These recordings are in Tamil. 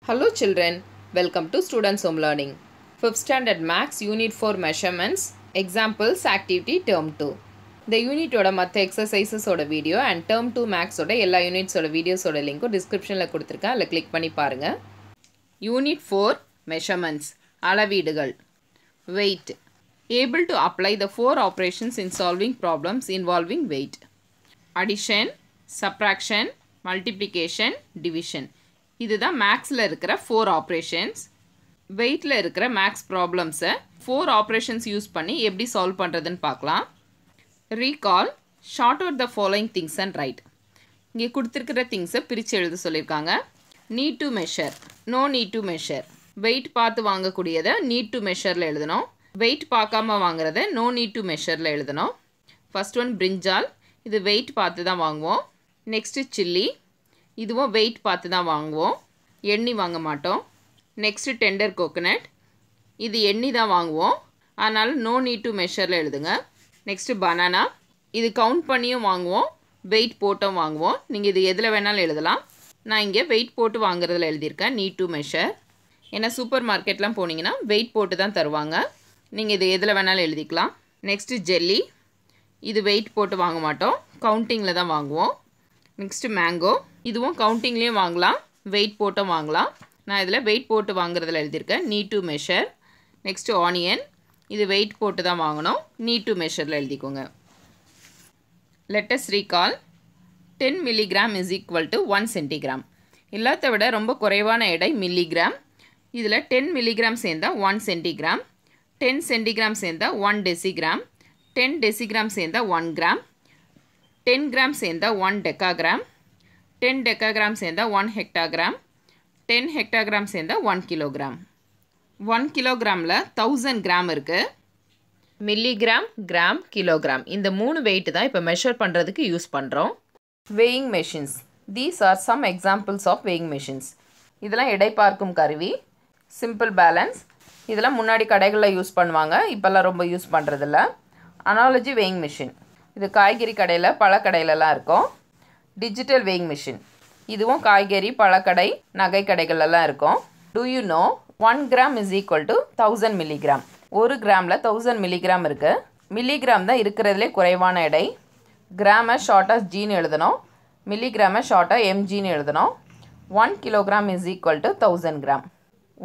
Hello children, welcome to Students Home Learning. 5th Standard Maths Unit 4 Measurements, Examples, Activity, Term 2. The unit oda matta exercises oda video and Term 2 Maths oda ella units oda videos oda link description la kuduthirken alla click panni paarenga. Unit 4 Measurements, அளவீடுகள். Weight. Able to apply the 4 operations in solving problems involving weight. Addition, subtraction, multiplication, division. இதுதான் மேக்ஸில் இருக்கிற 4 ஆப்ரேஷன்ஸ். வெயிட்டில் இருக்கிற மேக்ஸ் ப்ராப்ளம்ஸை 4 ஆப்ரேஷன்ஸ் யூஸ் பண்ணி எப்படி சால்வ் பண்ணுறதுன்னு பார்க்கலாம். Recall, sort out the following things and write. இங்கே கொடுத்துருக்கிற திங்ஸை பிரித்து எழுத சொல்லியிருக்காங்க. Need to measure, no need to measure. Weight பார்த்து வாங்கக்கூடியதை நீட் டு மெஷரில் எழுதணும். வெயிட் பார்க்காம வாங்குறத நோ நீட் டு மெஷரில் எழுதணும். ஃபர்ஸ்ட் ஒன் பிரிஞ்சால், இது வெயிட் பார்த்து தான் வாங்குவோம். நெக்ஸ்ட்டு சில்லி, இதுவும் வெயிட் பார்த்து தான் வாங்குவோம், எண்ணி வாங்க மாட்டோம். நெக்ஸ்ட்டு டெண்டர் கோகோனட், இது எண்ணி தான் வாங்குவோம், அதனால் நோ நீட் டு மெஷரில் எழுதுங்க. நெக்ஸ்ட்டு பனானா, இது கவுண்ட் பண்ணியும் வாங்குவோம், வெயிட் போட்டும் வாங்குவோம். நீங்கள் இது எதில் வேணாலும் எழுதலாம். நான் இங்கே வெயிட் போட்டு வாங்குறதுல எழுதியிருக்கேன் நீட் டு மெஷர். ஏன்னா சூப்பர் மார்க்கெட்லாம் போனீங்கன்னா வெயிட் போட்டு தான் தருவாங்க, நீங்கள் இது எதில் வேணாலும் எழுதிக்கலாம். நெக்ஸ்ட்டு ஜெல்லி, இது வெயிட் போட்டு வாங்க மாட்டோம், கவுண்டிங்கில் தான் வாங்குவோம். நெக்ஸ்ட்டு மேங்கோ, இதுவும் கவுண்டிங்லேயும் வாங்கலாம், வெயிட் போட்டும் வாங்கலாம். நான் இதில் வெயிட் போட்டு வாங்குறதுல எழுதியிருக்கேன் NEET to measure. Next onion, இது வெயிட் போட்டு தான் வாங்கணும், நீட் டு மெஷரில் எழுதிக்கோங்க. Let us recall, 10 milligram is equal to 1 centigram. எல்லாத்த விட ரொம்ப குறைவான எடை மில்லிகிராம். இதில் 10 milligram சேர்ந்தா 1 centigram, 10 centigram சேர்ந்தா 1 decigram, 10 decigram சேர்ந்தா 1 gram, 10 gram சேர்ந்தா 1 decagram, 10 decagram சேர்ந்தா 1 hectagram, 10 hectagram சேர்ந்தா 1 kilogram. 1 kilogramல 1000 gram இருக்குது. மில்லிகிராம், கிராம், கிலோகிராம் இந்த 3 வெயிட் தான் இப்போ மெஷர் பண்ணுறதுக்கு யூஸ் பண்ணுறோம். weighing machines. These are some examples of weighing machines. இதெல்லாம் எடை பார்க்கும் கருவி. சிம்பிள் பேலன்ஸ், இதெல்லாம் முன்னாடி கடைகளில் யூஸ் பண்ணுவாங்க, இப்போல்லாம் ரொம்ப யூஸ் பண்ணுறதில்ல. அனாலஜி weighing machine, இது காய்கறி கடையில் பழக்கடையிலலாம் இருக்கும். டிஜிட்டல் weighing machine, இதுவும் காய்கறி பழக்கடை நகை கடைகளெல்லாம் இருக்கும். Do you know 1 gram is equal to 1000 milligram? 1 கிராமில் 1000 milligram இருக்குது. மில்லிகிராம் தான் இருக்கிறதுலே குறைவான எடை. கிராமை ஷார்ட்டாக ஜீன்னு எழுதணும், மில்லிகிராமை ஷார்ட்டாக எம்ஜின்னு எழுதணும். 1 kilogram is equal to 1000 gram.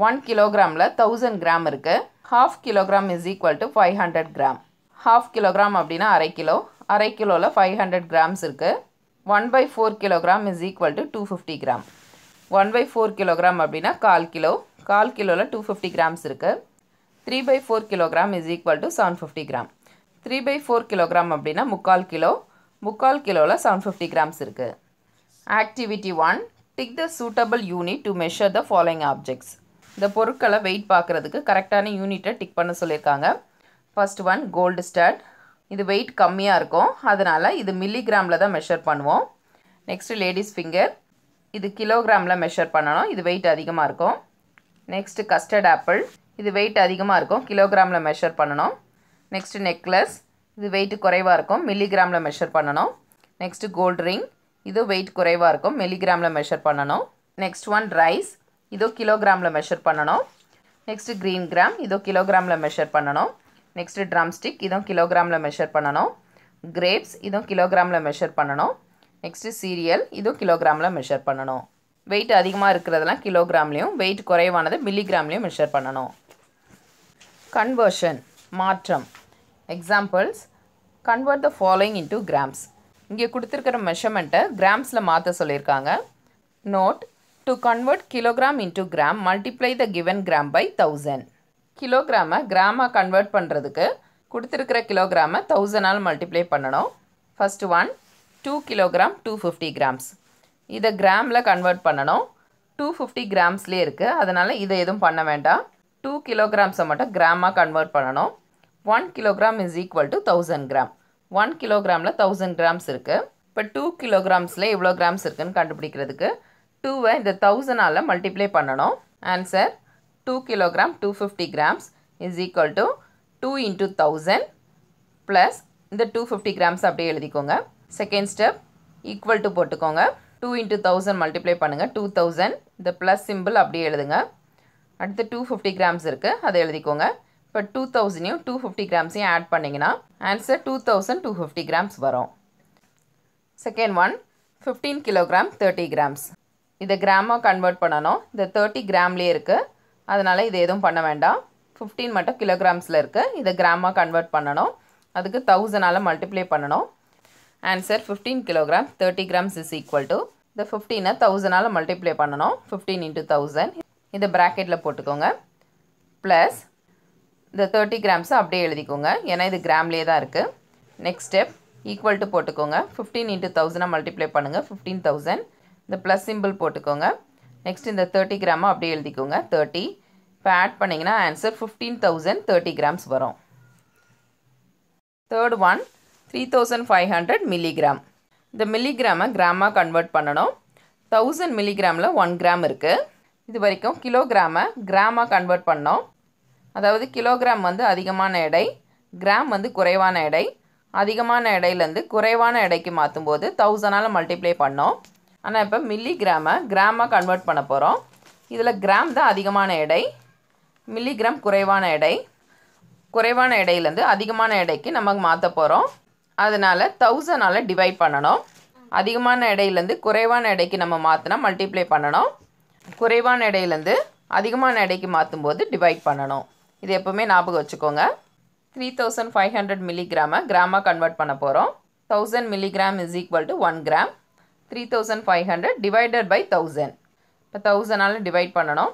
1 kilogramல 1000 gram இருக்குது. 1/2 kilogram is equal to 500 gram. 1/2 kilogram அப்படின்னா அரை கிலோ, அரை கிலோவில் 500 grams இருக்குது. 1/4 kilogram is equal to 250 gram. 1/4 kilogram அப்படின்னா 1/4 கிலோ, 1/4 கிலோவில் 250 grams இருக்குது. 3/4 kilogram is equal to 750 gram. 3/4 kilogram அப்படின்னா 3/4 கிலோ, 3/4 கிலோவில் 750 grams இருக்குது. Activity 1. Tick the suitable unit to measure the following objects. இந்த பொருட்களை வெயிட் பார்க்குறதுக்கு கரெக்டான யூனிட்டை டிக் பண்ண சொல்லியிருக்காங்க. ஃபர்ஸ்ட் ஒன் கோல்டு ஸ்டாட், இது வெயிட் கம்மியாக இருக்கும், அதனால் இது மில்லிகிராமில் தான் மெஷர் பண்ணுவோம். நெக்ஸ்ட்டு லேடிஸ் ஃபிங்கர், இது கிலோகிராமில் மெஷர் பண்ணணும், இது வெயிட் அதிகமாக இருக்கும். நெக்ஸ்ட்டு கஸ்டர்ட் ஆப்பிள், இது வெயிட் அதிகமாக இருக்கும், கிலோகிராமில் மெஷர் பண்ணணும். நெக்ஸ்ட்டு நெக்லஸ், இது வெயிட் குறைவாக இருக்கும், மில்லிகிராமில் மெஷர் பண்ணணும். நெக்ஸ்ட்டு கோல்டு ரிங், இது வெயிட் குறைவாக இருக்கும், மில்லிகிராமில் மெஷர் பண்ணணும். நெக்ஸ்ட் ஒன் ரைஸ், இதோ கிலோகிராமில் மெஷர் பண்ணணும். நெக்ஸ்ட்டு க்ரீன் கிராம், இதோ கிலோகிராமில் மெஷர் பண்ணணும். நெக்ஸ்ட்டு ட்ரம் ஸ்டிக், இதுவும் கிலோகிராமில் மெஷர் பண்ணணும். கிரேப்ஸ், இதுவும் கிலோகிராமில் மெஷர் பண்ணணும். நெக்ஸ்ட்டு சீரியல், இதுவும் கிலோகிராமில் மெஷர் பண்ணணும். வெயிட் அதிகமாக இருக்கிறதெல்லாம் கிலோகிராம்லேயும், வெயிட் குறைவானது மில்லிகிராம்லேயும் மெஷர் பண்ணணும். கன்வர்ஷன், மாற்றம். Examples, convert the following into grams. இங்கே கொடுத்துருக்கிற மெஷர்மெண்ட்டை கிராம்ஸில் மாற்ற சொல்லியிருக்காங்க. Note, to convert kilogram into gram multiply the given gram by 1000. கிலோகிராமை கிராமாக கன்வெர்ட் பண்ணுறதுக்கு கொடுத்துருக்கிற கிலோகிராமை 1000ஆல் மல்டிப்ளை பண்ணணும். First one 2 kilogram 250 grams. இதை கிராமில் கன்வெர்ட் பண்ணணும். 250 கிராம்ஸ்லேயே இருக்குது, அதனால் இதை எதுவும் பண்ண வேண்டாம். 2 kilograms மட்டும் கிராமாக கன்வெர்ட் பண்ணணும். 1 kilogram is equal to 1000 gram. 1 kilogramல 1000 grams இருக்குது. இப்போ 2 kilogramஸில் எவ்வளோ கிராம்ஸ் இருக்குதுன்னு கண்டுபிடிக்கிறதுக்கு 2வை இந்த 1000ஆல் மல்டிப்ளை பண்ணணும். Answer 2 kilogram 250 grams is equal to 2 into 1000 plus இந்த 250 grams அப்படியே எழுதிக்கோங்க. செகண்ட் ஸ்டெப் ஈக்குவல் டு போட்டுக்கோங்க. 2 into 1000 மல்டிப்ளை பண்ணுங்கள் 2000 இந்த ப்ளஸ் சிம்பிள் அப்படியே எழுதுங்க அடுத்து 250 கிராம்ஸ் இருக்குது அதை எழுதிக்கோங்க இப்போ 2000ஐயும் 250 கிராம்ஸையும் ஆட் பண்ணிங்கன்னா ஆன்சர் 2250 கிராம்ஸ் வரும் செகண்ட் ஒன் 15 கிலோகிராம் 30 கிராம்ஸ் இதை கிராமாக கன்வெர்ட் பண்ணணும் இந்த 30 கிராம்லேயே இருக்குது அதனால் இது எதுவும் பண்ண வேண்டாம் 15 மட்டும் கிலோகிராம்ஸில் இருக்குது இதை கிராமாக கன்வெர்ட் பண்ணணும் அதுக்கு 1000ஆல் மல்டிப்ளை பண்ணணும் answer 15 kilogram 30 grams is equal to இந்த 15ஐ 1000ஆல் மல்டிப்ளை பண்ணணும் 15 into 1000 இதை ப்ராக்கெட்டில் போட்டுக்கோங்க ப்ளஸ் இந்த 30 கிராம்ஸை அப்படியே எழுதிக்கோங்க ஏன்னா இது கிராம்லேயே தான் இருக்குது நெக்ஸ்ட் ஸ்டெப் ஈக்குவல் டு போட்டுக்கோங்க 15 into 1000 மல்டிப்ளை பண்ணுங்கள் 15000 இந்த ப்ளஸ் சிம்பிள் போட்டுக்கோங்க நெக்ஸ்ட் இந்த 30 கிராமை அப்படியே எழுதிக்கோங்க 30 இப்போ ஆட் பண்ணிங்கன்னா ஆன்சர் 15030 கிராம்ஸ் வரும் தேர்ட் ஒன் 3500 மில்லிகிராம் இந்த மில்லிகிராமை கிராமாக கன்வெர்ட் பண்ணணும் 1000 மில்லிகிராமில் 1 கிராம் இருக்குது இது வரைக்கும் கிலோகிராமை கிராமாக கன்வெர்ட் பண்ணோம் அதாவது கிலோகிராம் வந்து அதிகமான எடை கிராம் வந்து குறைவான எடை அதிகமான எடையிலேருந்து குறைவான எடைக்கு மாற்றும்போது 1000ஆல் மல்டிப்ளை பண்ணோம் ஆனால் இப்போ மில்லிகிராமை கிராமாக கன்வெர்ட் பண்ண போகிறோம் இதில் கிராம் தான் அதிகமான எடை மில்லிகிராம் குறைவான எடை குறைவான எடையிலேருந்து அதிகமான எடைக்கு நம்ம மாற்ற போகிறோம் அதனால் 1000ஆல் டிவைட் பண்ணணும் அதிகமான எடையிலேருந்து குறைவான எடைக்கு நம்ம மாற்றினா மல்டிப்ளை பண்ணணும் குறைவான எடையிலேருந்து அதிகமான எடைக்கு மாற்றும்போது டிவைட் பண்ணணும் இது எப்போவுமே ஞாபகம் வச்சுக்கோங்க 3500 மில்லிகிராமை கிராமாக கன்வெர்ட் பண்ண போகிறோம் 1000 milligram is equal to 1 gram 3500 divided by 1000 இப்போ 1000ஆல் டிவைட் பண்ணணும்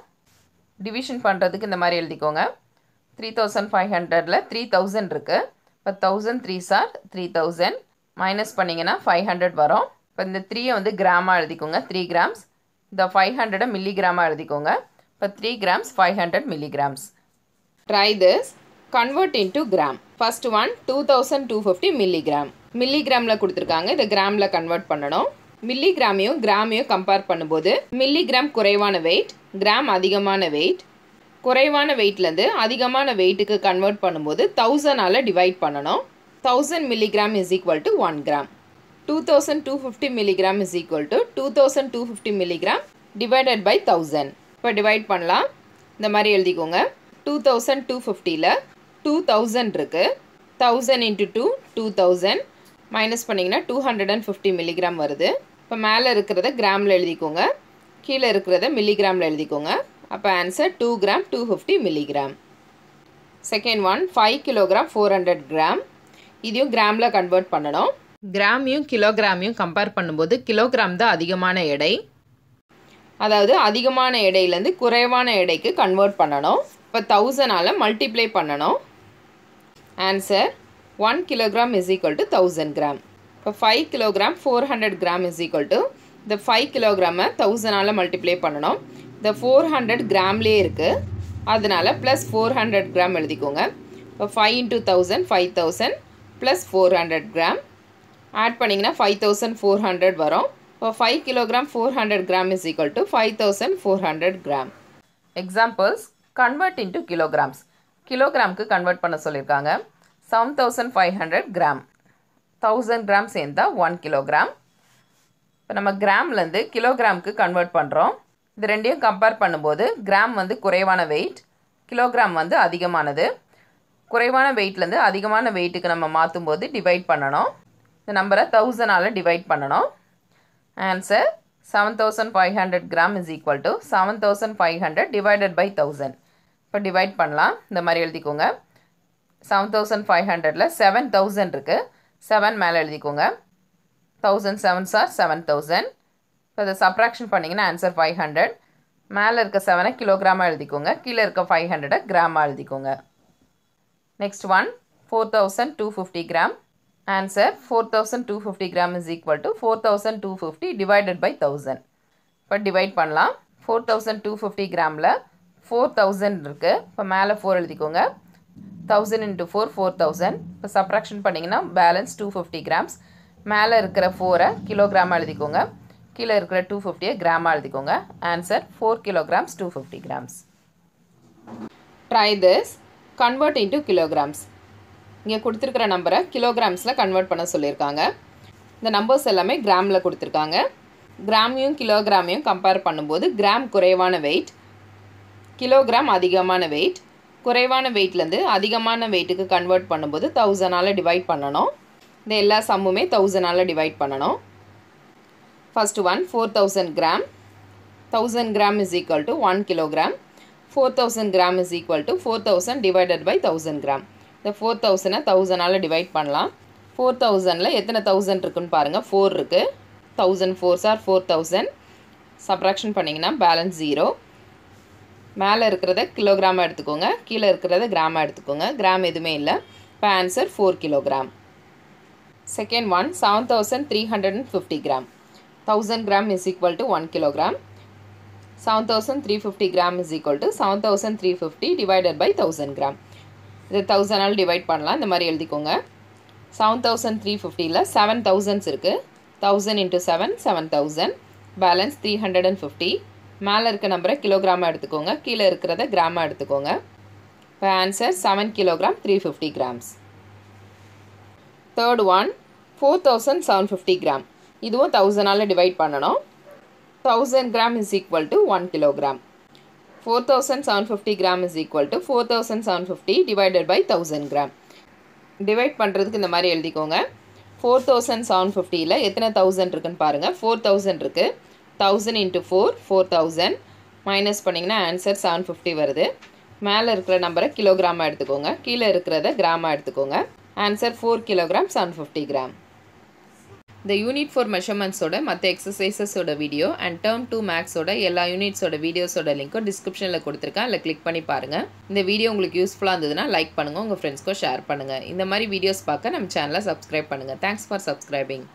டிவிஷன் பண்ணுறதுக்கு இந்த மாதிரி எழுதிக்கோங்க 3500ல் 3000 இருக்குது இப்போ 1000 3s are 3000 மைனஸ் பண்ணிங்கன்னா 500 வரும் இப்போ இந்த 3ஐ வந்து கிராமாக எழுதிக்கோங்க 3 கிராம்ஸ் இந்த 500 மில்லிகிராமாக எழுதிக்கோங்க இப்போ 3 grams 500 milligrams try this convert into gram first one 2250 milligram மில்லிகிராமில் கொடுத்துருக்காங்க இதை கிராமில் கன்வெர்ட் பண்ணணும் மில்லிகிராமையும் கிராமையும் கம்பேர் பண்ணும்போது மில்லிகிராம் குறைவான வெயிட் கிராம் அதிகமான வெயிட் குறைவான வெயிட்லேருந்து அதிகமான வெயிட்டுக்கு கன்வெர்ட் பண்ணும்போது 1000ஆல் டிவைட் பண்ணணும் 1000 milligram is equal to 1 gram 2250 milligram is equal to 2250 milligram divided by 1000 இப்போ டிவைட் பண்ணலாம் இந்த மாதிரி எழுதிக்கோங்க 2250ல் 2000 இருக்குது 1000 into 2 2000 மைனஸ் பண்ணிங்கன்னா 250 மில்லிகிராம் வருது இப்போ மேலே இருக்கிறத கிராமில் எழுதிக்கோங்க கீழே இருக்கிறத மில்லிகிராமில் எழுதிக்கோங்க அப்போ answer 2 gram 250 milligram second one 5 kilogram 400 gram இதையும் கிராமில் கன்வெர்ட் பண்ணணும் கிராமையும் கிலோகிராமையும் கம்பேர் பண்ணும்போது கிலோகிராம் தான் அதிகமான எடை அதாவது அதிகமான எடையிலேருந்து குறைவான எடைக்கு கன்வெர்ட் பண்ணணும் இப்போ 1000ஆல் மல்டிப்ளை பண்ணணும் answer 1 kilogram is equal to 1000 gram இப்போ 5 kilogram 400 gram is equal to இந்த 5 கிலோகிராமை 1000ஆல் மல்டிப்ளை பண்ணணும் இந்த 400 கிராம்லேயே இருக்குது அதனால் ப்ளஸ் 400 கிராம் எழுதிக்கோங்க இப்போ 5 into 1000 5000 ப்ளஸ் 400 கிராம் ஆட் பண்ணிங்கன்னா 5400 வரும் இப்போ 5 kilogram 400 gram is equal to 5400 gram examples convert into kilograms கிலோகிராமுக்கு கன்வெர்ட் பண்ண சொல்லியிருக்காங்க 7500 கிராம் 1000 கிராம் சேர்ந்தா 1 கிலோகிராம் இப்போ நம்ம கிராம்லேருந்து கிலோகிராமுக்கு கன்வெர்ட் பண்ணுறோம் இது ரெண்டையும் கம்பேர் பண்ணும்போது கிராம் வந்து குறைவான வெயிட் கிலோகிராம் வந்து அதிகமானது குறைவான வெயிட்லேருந்து அதிகமான வெயிட்டுக்கு நம்ம மாற்றும்போது டிவைட் பண்ணணும் இந்த நம்பரை 1000ஆல் டிவைட் பண்ணணும் answer 7500 gram is equal to 7500 divided by 1000 இப்போ டிவைட் பண்ணலாம் இந்த மாதிரி எழுதிக்கோங்க 7500ல் 7000 இருக்குது 7 மேலே எழுதிக்கோங்க 1000 7s are 7000 இப்போ இதை சப்ராக்ஷன் பண்ணிங்கன்னா ஆன்சர் 500 மேலே இருக்க 7 கிலோகிராமாக எழுதிக்கோங்க கீழே இருக்க 500 கிராமாக எழுதிக்கோங்க next one 4250 gram answer 4250 gram is equal to 4250 divided by 1000 இப்போ டிவைட் பண்ணலாம் 4250 கிராமில் 4000 இருக்குது இப்போ மேலே 4 எழுதிக்கோங்க 1000 into 4 4000 இப்போ சப்ராக்ஷன் பண்ணிங்கன்னா பேலன்ஸ் 250 கிராம்ஸ் மேலே இருக்கிற 4 கிலோகிராமாக எழுதிக்கோங்க கீழே இருக்கிற 250 கிராமாக எழுதிக்கோங்க answer 4 kilograms 250 grams try this convert into kilograms இங்கே கொடுத்துருக்கிற நம்பரை கிலோகிராம்ஸில் கன்வெர்ட் பண்ண சொல்லியிருக்காங்க இந்த நம்பர்ஸ் எல்லாமே கிராமில் கொடுத்துருக்காங்க கிராமையும் கிலோகிராமையும் கம்பேர் பண்ணும்போது கிராம் குறைவான வெயிட், கிலோகிராம் அதிகமான வெயிட். குறைவான வெயிட்லேருந்து அதிகமான வெயிட்டுக்கு கன்வெர்ட் பண்ணும்போது 1000ஆல் டிவைட் பண்ணணும். இந்த எல்லா சம்முமே 1000ஆல் டிவைட் பண்ணணும். First one 4000 gram. 1000 gram is equal to 1 kilogram. 4000 gram is equal to 4000 divided by 1000 gram. இந்த 4000 1000ஆல் டிவைட் பண்ணலாம். 4000ல் எத்தனை 1000 இருக்குன்னு பாருங்கள். 4 இருக்குது. 1000 4s are 4000. சப்ராக்ஷன் பண்ணிங்கன்னா பேலன்ஸ் 0. மேலே இருக்கிறத கிலோகிராமாக எடுத்துக்கோங்க, கீழே இருக்கிறத கிராமாக எடுத்துக்கோங்க. கிராம் எதுவுமே இல்லை. இப்போ answer 4 kilogram. Second one 7350 gram. 1000 gram is equal to 1 kilogram. 7350 gram is equal to 7350 divided by 1000 gram. இது 1000ஆல் டிவைட் பண்ணலாம். இந்த மாதிரி எழுதிக்கோங்க. 7350ல் 7000s இருக்குது. 1000 into 7 7000. பேலன்ஸ் 350. மேலே இருக்க நம்பரை கிலோகிராமாக எடுத்துக்கோங்க, கீழே இருக்கிறத கிராமாக எடுத்துக்கோங்க. இப்போ answer 7 kilogram 350 grams. Third one 4750 gram. இதுவும் 1000ஆல் டிவைட் பண்ணணும். 1000 gram is equal to 1 kilogram. 4750 gram is equal to 4750 divided by 1000 gram. Divide பண்ணுறதுக்கு இந்த மாதிரி எழுதிக்கோங்க. 4750ல் எத்தனை 1000 இருக்குன்னு பாருங்கள். 4000 இருக்குது. 1000 into 4 4000. மைனஸ் பண்ணிங்கன்னா ஆன்சர் 750 வருது. மேலே இருக்கிற நம்பரை கிலோகிராமாக எடுத்துக்கோங்க, கீழே இருக்கிறத கிராமாக எடுத்துக்கோங்க. Answer 4 kilogram 750 gram. இந்த யூனிட் 4 மெஷர்மெண்ட்ஸோட மற்ற எக்ஸசைசஸோட வீடியோ அண்ட் டேர்ம் 2 மேக்ஸோட எல்லா யூனிட்ஸோட வீடியோஸோட லிங்க்கும் டிஸ்கிரிப்ஷனில் கொடுத்துருக்கேன். அதில் கிளிக் பண்ணி பாருங்கள். இந்த வீடியோ உங்களுக்கு யூஸ்ஃபுல்லாக இருந்ததுன்னா லைக் பண்ணுங்கள், உங்கள் ஃப்ரெண்ட்ஸ்க்கும் ஷேர் பண்ணுங்கள். இந்த மாதிரி வீடியோஸ் பார்க்க நம்ம சேனலை சப்ஸ்கிரைப் பண்ணுங்கள். Thanks for subscribing.